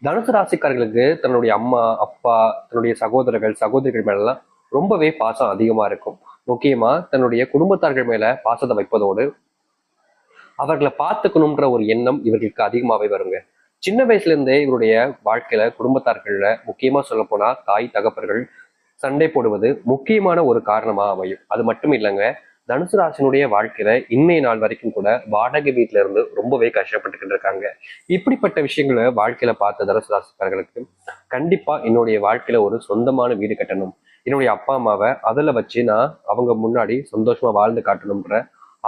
தனுசு ராசிக்காரர்களுக்கு தன்னுடைய அம்மா, அப்பா, தன்னுடைய சகோதரர்கள், சகோதரிகள் மேலெல்லாம் ரொம்பவே பாசம் அதிகமா இருக்கும். முக்கியமா தன்னுடைய குடும்பத்தார்கள் மேல பாசத்தை வைப்பதோடு அவர்களை பார்த்துக்கணும்ன்ற ஒரு எண்ணம் இவர்களுக்கு அதிகமாவே வருங்க. சின்ன வயசுல இருந்தே இவருடைய வாழ்க்கையில குடும்பத்தார்கள்ல முக்கியமா சொல்ல போனா தாய் தகப்பர்கள் சண்டை போடுவது முக்கியமான ஒரு காரணமா அமையும். அது மட்டும் இல்லைங்க, தனுசு ராசினுடைய வாழ்க்கையில இன்னைய நாள் வரைக்கும் கூட வாடகை வீட்டுல இருந்து ரொம்பவே கஷ்டப்பட்டுக்கிட்டு இருக்காங்க. இப்படிப்பட்ட விஷயங்களை வாழ்க்கையில பார்த்த தனுசு ராசிக்காரர்களுக்கு கண்டிப்பா என்னுடைய வாழ்க்கையில ஒரு சொந்தமான வீடு கட்டணும், என்னுடைய அப்பா அம்மாவை அதுல வச்சு நான் அவங்க முன்னாடி சந்தோஷமா வாழ்ந்து காட்டணும்ன்ற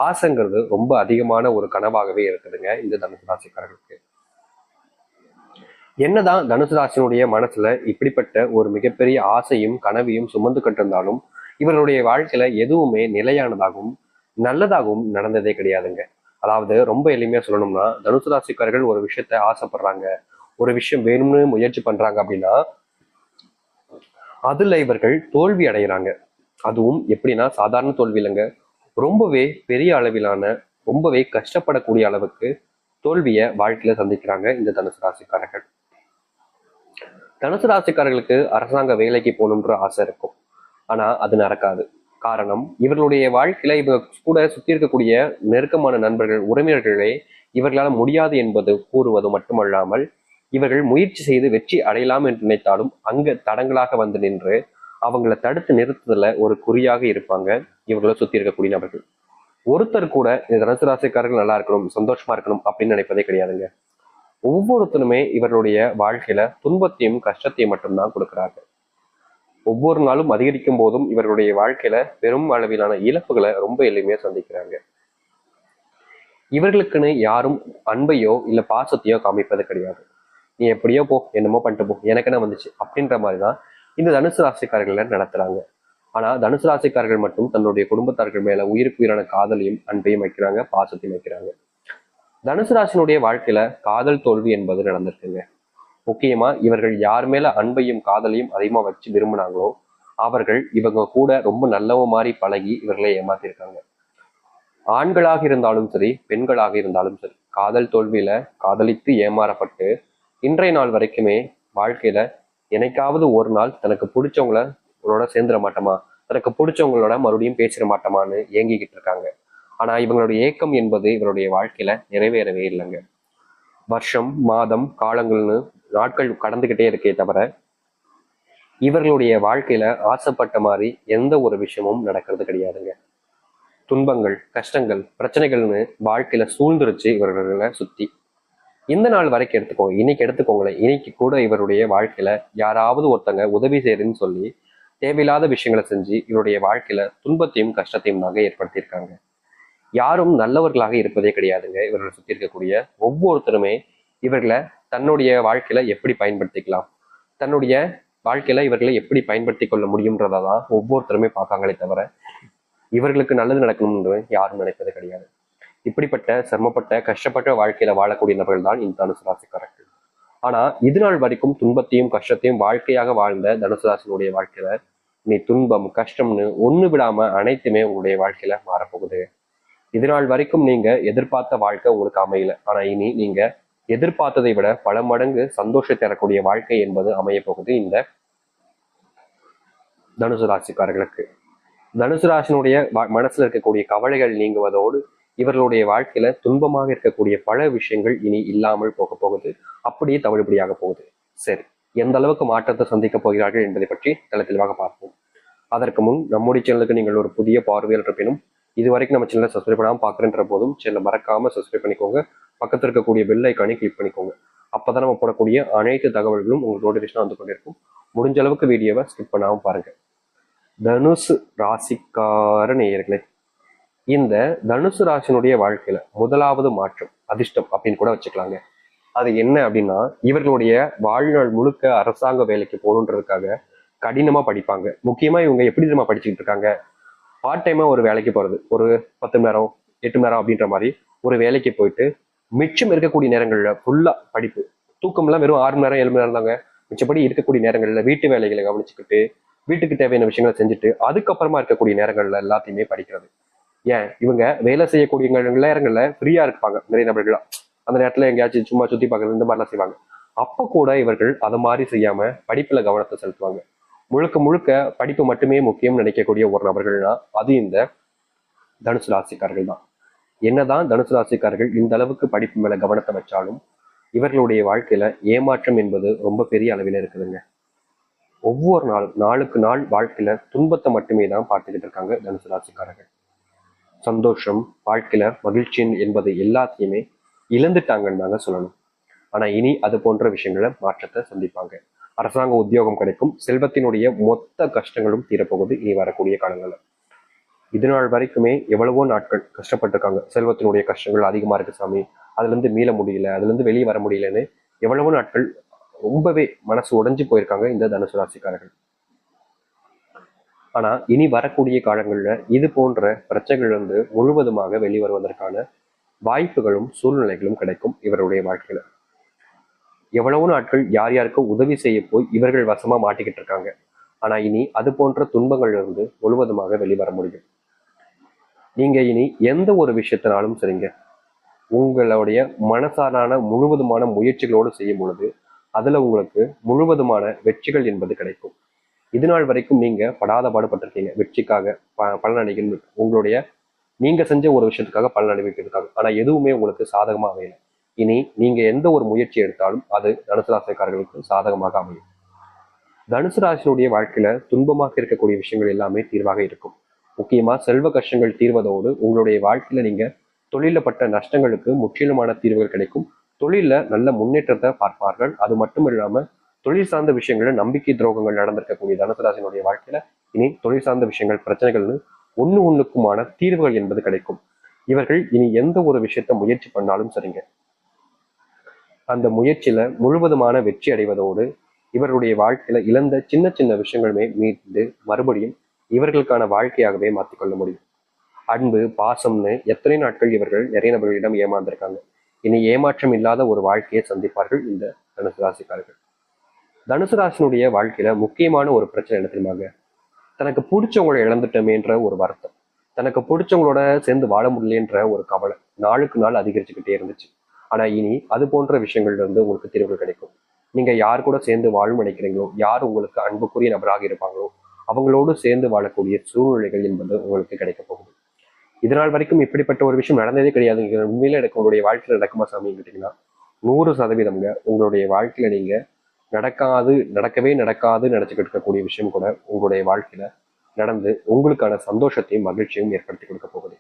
ஆசைங்கிறது ரொம்ப அதிகமான ஒரு கனவாகவே இருக்குதுங்க இந்த தனுசு ராசிக்காரர்களுக்கு. என்னதான் தனுசு ராசினுடைய மனசுல இப்படிப்பட்ட ஒரு மிகப்பெரிய ஆசையும் கனவையும் சுமந்து கட்டிருந்தாலும் இவர்களுடைய வாழ்க்கையில எதுவுமே நிலையானதாகவும் நல்லதாகவும் நடந்ததே கிடையாதுங்க. அதாவது ரொம்ப எளிமையா சொல்லணும்னா, தனுசு ராசிக்காரர்கள் ஒரு விஷயத்த ஆசைப்படுறாங்க, ஒரு விஷயம் வேணும்னு முயற்சி பண்றாங்க அப்படின்னா அதுல இவர்கள் தோல்வி அடைகிறாங்க. அதுவும் எப்படின்னா சாதாரண தோல்வி இல்லைங்க, ரொம்பவே பெரிய அளவிலான ரொம்பவே கஷ்டப்படக்கூடிய அளவுக்கு தோல்வியை வாழ்க்கையில சந்திக்கிறாங்க இந்த தனுசு ராசிக்காரர்கள். தனுசு ராசிக்காரர்களுக்கு அரசாங்க வேலைக்கு போகணுன்ற ஆசை இருக்கும், ஆனா அது நடக்காது. காரணம், இவர்களுடைய வாழ்க்கையில இவங்க கூட சுத்தி இருக்கக்கூடிய நெருக்கமான நண்பர்கள், உறவினர்களே இவர்களால் முடியாது என்பது கூறுவது மட்டுமல்லாமல் இவர்கள் முயற்சி செய்து வெற்றி அடையலாம் என்று நினைத்தாலும் அங்க தடங்களாக வந்து நின்று அவங்கள தடுத்து நிறுத்துதல ஒரு குறியாக இருப்பாங்க இவர்களை சுத்தி இருக்கக்கூடிய நபர்கள். ஒருத்தர் கூட இந்த தனுசு ராசிக்காரர்கள் நல்லா இருக்கணும், சந்தோஷமா இருக்கணும் அப்படின்னு நினைப்பதே கிடையாதுங்க. ஒவ்வொருத்தருமே இவருடைய வாழ்க்கையில துன்பத்தையும் கஷ்டத்தையும் மட்டும்தான் கொடுக்குறாங்க. ஒவ்வொரு நாளும் அதிகரிக்கும் போதும் இவர்களுடைய வாழ்க்கையில பெரும் அளவிலான இழப்புகளை ரொம்ப எளிமையா சந்திக்கிறாங்க. இவர்களுக்குன்னு யாரும் அன்பையோ இல்ல பாசத்தையோ காமிப்பது கிடையாது. நீ எப்படியோ போ, என்னமோ பண்ணிட்டு போ, எனக்கு என்ன வந்துச்சு அப்படின்ற மாதிரிதான் இந்த தனுசு ராசிக்காரர்களை நடத்துறாங்க. ஆனா தனுசு ராசிக்காரர்கள் மட்டும் தன்னுடைய குடும்பத்தார்கள் மேல உயிருக்கு உயிரான காதலையும் அன்பையும் வைக்கிறாங்க, பாசத்தையும் வைக்கிறாங்க. தனுசு ராசினுடைய வாழ்க்கையில காதல் தோல்வி என்பது நடந்திருக்குங்க. முக்கியமா இவர்கள் யார் மேல அன்பையும் காதலையும் அதிகமா வச்சு விரும்பினாங்களோ அவர்கள் இவங்க கூட ரொம்ப நல்லவ மாதிரி பழகி இவர்களை ஏமாத்திருக்காங்க. ஆண்களாக இருந்தாலும் சரி, பெண்களாக இருந்தாலும் சரி, காதல் தோல்வியில காதலித்து ஏமாறப்பட்டு இன்றைய நாள் வரைக்குமே வாழ்க்கையில என்னைக்காவது ஒரு நாள் தனக்கு பிடிச்சவங்களோட சேர்ந்துட மாட்டோமா, தனக்கு பிடிச்சவங்களோட மறுபடியும் பேசிட மாட்டோமான்னு ஏங்கிக்கிட்டு இருக்காங்க. ஆனா இவங்களுடைய ஏக்கம் என்பது இவருடைய வாழ்க்கையில நிறைவேறவே இல்லைங்க. வருஷம், மாதம், காலங்கள்னு நாட்கள் கடந்துகிட்டே இருக்கே தவிர இவர்களுடைய வாழ்க்கையில ஆசைப்பட்ட மாதிரி எந்த ஒரு விஷயமும் நடக்கிறது கிடையாதுங்க. துன்பங்கள், கஷ்டங்கள், பிரச்சனைகள்னு வாழ்க்கையில சூழ்ந்துருச்சு இவர்களை சுத்தி. இந்த நாள் வரைக்கும் எடுத்துக்கோங்க, இன்னைக்கு எடுத்துக்கோங்களேன், இன்னைக்கு கூட இவருடைய வாழ்க்கையில யாராவது ஒருத்தங்க உதவி செய்யறதுன்னு சொல்லி தேவையில்லாத விஷயங்களை செஞ்சு இவருடைய வாழ்க்கையில துன்பத்தையும் கஷ்டத்தையும் தாங்க ஏற்படுத்தியிருக்காங்க. யாரும் நல்லவர்களாக இருப்பதே கிடையாதுங்க. இவர்களை சுத்தி இருக்கக்கூடிய ஒவ்வொருத்தருமே இவர்களை தன்னுடைய வாழ்க்கையில எப்படி பயன்படுத்திக்கலாம், தன்னுடைய வாழ்க்கையில இவர்களை எப்படி பயன்படுத்தி கொள்ள முடியும்ன்றதான் ஒவ்வொருத்தருமே பார்க்காங்களே தவிர இவர்களுக்கு நல்லது நடக்கணும்னு யாரும் நினைப்பது கிடையாது. இப்படிப்பட்ட சிரமப்பட்ட கஷ்டப்பட்ட வாழ்க்கையில வாழக்கூடிய நபர்கள் தான் இந்த தனுசு ராசிக்காரர்கள். ஆனா இது நாள் வரைக்கும் துன்பத்தையும் கஷ்டத்தையும் வாழ்க்கையாக வாழ்ந்த தனுசு ராசினுடைய வாழ்க்கையில நீ துன்பம் கஷ்டம்னு ஒண்ணு விடாம அனைத்துமே உங்களுடைய வாழ்க்கையில மாறப்போகுது. இது நாள் வரைக்கும் நீங்க எதிர்பார்த்த வாழ்க்கை உங்களுக்கு அமையல, ஆனா இனி நீங்க எதிர்பார்த்ததை விட பல மடங்கு சந்தோஷத்தை தரக்கூடிய வாழ்க்கை என்பது அமைய போகுது இந்த தனுசு ராசிக்காரர்களுக்கு. தனுசு ராசினுடைய மனசுல இருக்கக்கூடிய கவலைகள் நீங்குவதோடு இவர்களுடைய வாழ்க்கையில துன்பமாக இருக்கக்கூடிய பல விஷயங்கள் இனி இல்லாமல் போக போகுது, அப்படியே தவிடுபடியாக போகுது. சரி, எந்த அளவுக்கு மாற்றத்தை சந்திக்க போகிறார்கள் என்பதை பற்றி தெளிவாக பார்ப்போம். அதற்கு முன் நம்முடைய சேனலுக்கு நீங்கள் ஒரு புதிய பார்வையில் இருப்பினும் இது வரைக்கும் நம்ம சேனலை சப்ஸ்கிரைப் பண்ணாமல் பார்க்குறன்ற போதும் சேனலை மறக்காம சப்ஸ்கிரைப் பண்ணிக்கோங்க. பக்கத்தில் இருக்கக்கூடிய பெல் ஐக்கானை கிளிக் பண்ணிக்கோங்க. அப்பதான் நம்ம போடக்கூடிய அனைத்து தகவல்களும் உங்களுக்கு நோட்டிஃபிகேஷன் வந்து கொண்டிருக்கும். முடிஞ்ச அளவுக்கு வீடியோவை ஸ்கிப் பண்ணாமல் பாருங்க. தனுசு ராசிக்கார நேயர்களே, இந்த தனுசு ராசினுடைய வாழ்க்கையில முதலாவது மாற்றம் அதிர்ஷ்டம் அப்படின்னு கூட வச்சுக்கலாங்க. அது என்ன அப்படின்னா, இவர்களுடைய வாழ்நாள் முழுக்க அரசாங்க வேலைக்கு போகணுன்றதுக்காக கடினமா படிப்பாங்க. முக்கியமா இவங்க எப்படி தெரியுமா படிச்சுக்கிட்டு இருக்காங்க, பார்ட் டைமா ஒரு வேலைக்கு போறது, ஒரு 10 மணி நேரம் 8 மணி நேரம் அப்படின்ற மாதிரி ஒரு வேலைக்கு போயிட்டு மிச்சம் இருக்கக்கூடிய நேரங்கள்ல ஃபுல்லா படிப்பு, தூக்கம்லாம் வெறும் 6 மணி நேரம் 7 மணி நேரம் தாங்க. மிச்சப்படி இருக்கக்கூடிய நேரங்கள்ல வீட்டு வேலைகளை கவனிச்சுக்கிட்டு வீட்டுக்கு தேவையான விஷயங்களை செஞ்சுட்டு அதுக்கப்புறமா இருக்கக்கூடிய நேரங்கள்ல எல்லாத்தையுமே படிக்கிறது. ஏன், இவங்க வேலை செய்யக்கூடிய நேரங்கள்ல ஃப்ரீயா இருப்பாங்க நிறைய நபர்களா, அந்த நேரத்துல எங்கேயாச்சும் சும்மா சுத்தி பார்க்கறது இந்த மாதிரிலாம் செய்வாங்க. அப்ப கூட இவர்கள் அதை மாதிரி செய்யாம படிப்புல கவனத்தை செலுத்துவாங்க. முழுக்க முழுக்க படிப்பு மட்டுமே முக்கியம் நினைக்கக்கூடிய ஒரு நபர்கள்னா அது இந்த தனுசு ராசிக்காரர்கள் தான். என்னதான் தனுசு ராசிக்காரர்கள் இந்த அளவுக்கு படிப்பு மேல கவனத்தை வச்சாலும் இவர்களுடைய வாழ்க்கையில ஏமாற்றம் என்பது ரொம்ப பெரிய அளவில் இருக்குதுங்க. ஒவ்வொரு நாளும் நாளுக்கு நாள் வாழ்க்கையில துன்பத்தை மட்டுமே தான் பார்த்துக்கிட்டு இருக்காங்க தனுசு ராசிக்காரர்கள். சந்தோஷம், வாழ்க்கையில மகிழ்ச்சி என்பது எல்லாத்தையுமே இழந்துட்டாங்கன்னு தாங்க சொல்லணும். ஆனா இனி அது போன்ற விஷயங்களை மாற்றத்தை சந்திப்பாங்க. அரசாங்க உத்தியோகம் கிடைக்கும். செல்வத்தினுடைய மொத்த கஷ்டங்களும் தீரப்போகுது இனி வரக்கூடிய காலங்கள்ல. இது நாள் வரைக்குமே எவ்வளவோ நாட்கள் கஷ்டப்பட்டிருக்காங்க. செல்வத்தினுடைய கஷ்டங்கள் அதிகமா இருக்கு சாமி, அதுல இருந்து மீள முடியல, அதுல இருந்து வெளியே வர முடியலன்னு எவ்வளவோ நாட்கள் ரொம்பவே மனசு உடைஞ்சு போயிருக்காங்க இந்த தனுசு ராசிக்காரர்கள். ஆனா இனி வரக்கூடிய காலங்கள்ல இது போன்ற பிரச்சனைகள் வந்து முழுவதுமாக வெளிவருவதற்கான வாய்ப்புகளும் சூழ்நிலைகளும் கிடைக்கும் இவருடைய வாழ்க்கையில. எவ்வளவு நாட்கள் யார் யாருக்கோ உதவி செய்ய போய் இவர்கள் வசமா மாட்டிக்கிட்டு இருக்காங்க. ஆனா இனி அது போன்ற துன்பங்கள்ல இருந்து முழுவதுமாக வெளிவர முடியும். நீங்க இனி எந்த ஒரு விஷயத்தினாலும் சரிங்க, உங்களுடைய மனசாரான முழுவதுமான முயற்சிகளோடு செய்யும் பொழுது அதுல உங்களுக்கு முழுவதுமான வெற்றிகள் என்பது கிடைக்கும். இது நாள் வரைக்கும் நீங்க படாத பாடுபட்டிருக்கீங்க வெற்றிக்காக, பலன் அடைக்கணும், உங்களுடைய நீங்க செஞ்ச ஒரு விஷயத்துக்காக பலன் அனுபவிக்கிறதுக்காக. ஆனா எதுவுமே உங்களுக்கு சாதகமா அமையல. இனி நீங்க எந்த ஒரு முயற்சி எடுத்தாலும் அது தனுசு ராசிக்காரர்களுக்கு சாதகமாக அமையும். தனுசு ராசியினுடைய வாழ்க்கையில துன்பமாக இருக்கக்கூடிய விஷயங்கள் எல்லாமே தீர்வாக இருக்கும். முக்கியமா செல்வ கஷ்டங்கள் தீர்வதோடு உங்களுடைய வாழ்க்கையில நீங்க தொழில பட்ட நஷ்டங்களுக்கு முற்றிலுமான தீர்வுகள் கிடைக்கும். தொழில நல்ல முன்னேற்றத்தை பார்ப்பார்கள். அது மட்டும் இல்லாம தொழில் சார்ந்த விஷயங்கள நம்பிக்கை துரோகங்கள் நடந்திருக்கக்கூடிய தனுசு ராசியினுடைய வாழ்க்கையில இனி தொழில் சார்ந்த விஷயங்கள் பிரச்சனைகள்னு ஒண்ணுக்குமான தீர்வுகள் என்பது கிடைக்கும். இவர்கள் இனி எந்த ஒரு விஷயத்த முயற்சி பண்ணாலும் சரிங்க, அந்த முயற்சியில முழுவதுமான வெற்றி அடைவதோடு இவர்களுடைய வாழ்க்கையில இழந்த சின்ன சின்ன விஷயங்களுமே மீண்டு மறுபடியும் இவர்களுக்கான வாழ்க்கையாகவே மாற்றிக்கொள்ள முடியும். அன்பு, பாசம்னு எத்தனை நாட்கள் இவர்கள் நிறைய நபர்களிடம் ஏமாந்திருக்காங்க. இனி ஏமாற்றம் இல்லாத ஒரு வாழ்க்கையை சந்திப்பார்கள் இந்த தனுசு ராசிக்காரர்கள். தனுசு ராசினுடைய வாழ்க்கையில முக்கியமான ஒரு பிரச்சனை என்ன தெரியுமாங்க? தனக்கு பிடிச்சவங்களை இழந்துட்டோமேன்ற ஒரு வருத்தம், தனக்கு பிடிச்சவங்களோட சேர்ந்து வாழ முடியலன்ற ஒரு கவலை நாளுக்கு நாள் அதிகரிச்சுக்கிட்டே இருந்துச்சு. ஆனா இனி அது போன்ற விஷயங்கள்ல இருந்து உங்களுக்கு தீர்வுகள் கிடைக்கும். நீங்க யார் கூட சேர்ந்து வாழும் நினைக்கிறீங்களோ, யார் உங்களுக்கு அன்புக்குரிய நபராக இருப்பாங்களோ அவங்களோடு சேர்ந்து வாழக்கூடிய சூழ்நிலைகள் என்பது உங்களுக்கு கிடைக்க போகுது. இதனால் வரைக்கும் இப்படிப்பட்ட ஒரு விஷயம் நடந்ததே கிடையாது. உண்மையில எனக்கு உங்களுடைய வாழ்க்கையில நடக்குமா சாமி கேட்டீங்கன்னா 100% உங்களுடைய வாழ்க்கையில நீங்க நடக்கவே நடக்காதுன்னு நினைச்சுக்கிட்டு இருக்கக்கூடிய விஷயம் கூட உங்களுடைய வாழ்க்கையில நடந்து உங்களுக்கான சந்தோஷத்தையும் மகிழ்ச்சியும் ஏற்படுத்தி கொடுக்க போகுது.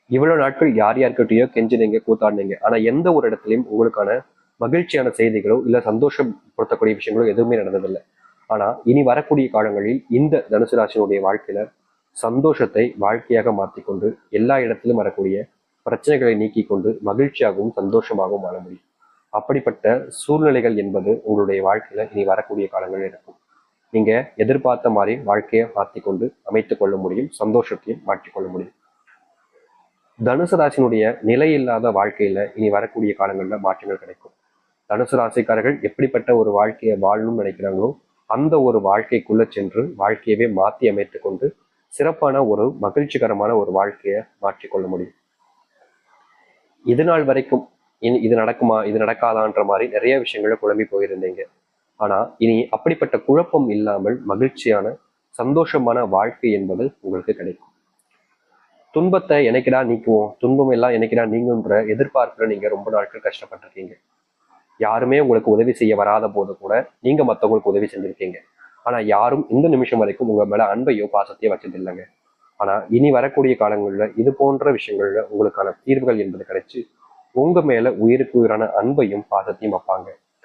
இவ்வளவு நாட்கள் யார் யார்கிட்டயோ கெஞ்சினீங்க, கூத்தாடினீங்க, ஆனா எந்த ஒரு இடத்துலையும் உங்களுக்கான மகிழ்ச்சியான செய்திகளோ இல்ல சந்தோஷப்படுத்தக்கூடிய விஷயங்களோ எதுவுமே நடந்ததில்லை. ஆனா இனி வரக்கூடிய காலங்களில் இந்த தனுசு ராசியினுடைய வாழ்க்கையில சந்தோஷத்தை வாழ்க்கையாக மாற்றிக்கொண்டு எல்லா இடத்திலும் வரக்கூடிய பிரச்சனைகளை நீக்கி கொண்டு மகிழ்ச்சியாகவும் சந்தோஷமாகவும் வாழ முடியும். அப்படிப்பட்ட சூழ்நிலைகள் என்பது உங்களுடைய வாழ்க்கையில இனி வரக்கூடிய காலங்கள் இருக்கும். நீங்க எதிர்பார்த்த மாதிரி வாழ்க்கையை மாற்றிக்கொண்டு அமைத்துக் கொள்ள முடியும், சந்தோஷத்தையும் மாற்றிக்கொள்ள முடியும். தனுசு ராசினுடைய நிலையில்லாத வாழ்க்கையில இனி வரக்கூடிய காலங்கள்ல மாற்றங்கள் கிடைக்கும். தனுசு ராசிக்காரர்கள் எப்படிப்பட்ட ஒரு வாழ்க்கையை வாழணும்னு நினைக்கிறாங்களோ அந்த ஒரு வாழ்க்கைக்குள்ள சென்று வாழ்க்கையவே மாற்றி அமைத்துக் கொண்டு சிறப்பான ஒரு மகிழ்ச்சிகரமான ஒரு வாழ்க்கையை மாற்றிக்கொள்ள முடியும். இது நாள் வரைக்கும் இது நடக்குமா, இது நடக்காதான்ற மாதிரி நிறைய விஷயங்களை குழம்பி போயிருந்தீங்க. ஆனா இனி அப்படிப்பட்ட குழப்பம் இல்லாமல் மகிழ்ச்சியான சந்தோஷமான வாழ்க்கை என்பது உங்களுக்கு கிடைக்கும். துன்பத்தை என்னைக்கிடா நீக்குவோம், துன்பம் எல்லாம் என்னைக்கிடா நீங்குன்ற எதிர்பார்ப்புல நீங்க ரொம்ப நாட்கள் கஷ்டப்பட்டிருக்கீங்க. யாருமே உங்களுக்கு உதவி செய்ய வராத போது கூட நீங்க மற்றவங்களுக்கு உதவி செஞ்சிருக்கீங்க. ஆனா யாரும் இந்த நிமிஷம் வரைக்கும் உங்க மேல அன்பையோ பாசத்தையோ வச்சது இல்லைங்க. ஆனா இனி வரக்கூடிய காலங்கள்ல இது போன்ற விஷயங்கள்ல உங்களுக்கான தீர்வுகள் என்பது கிடைச்சு உங்க மேல உயிருக்கு உயிரான அன்பையும் பாசத்தையும் வைப்பாங்க.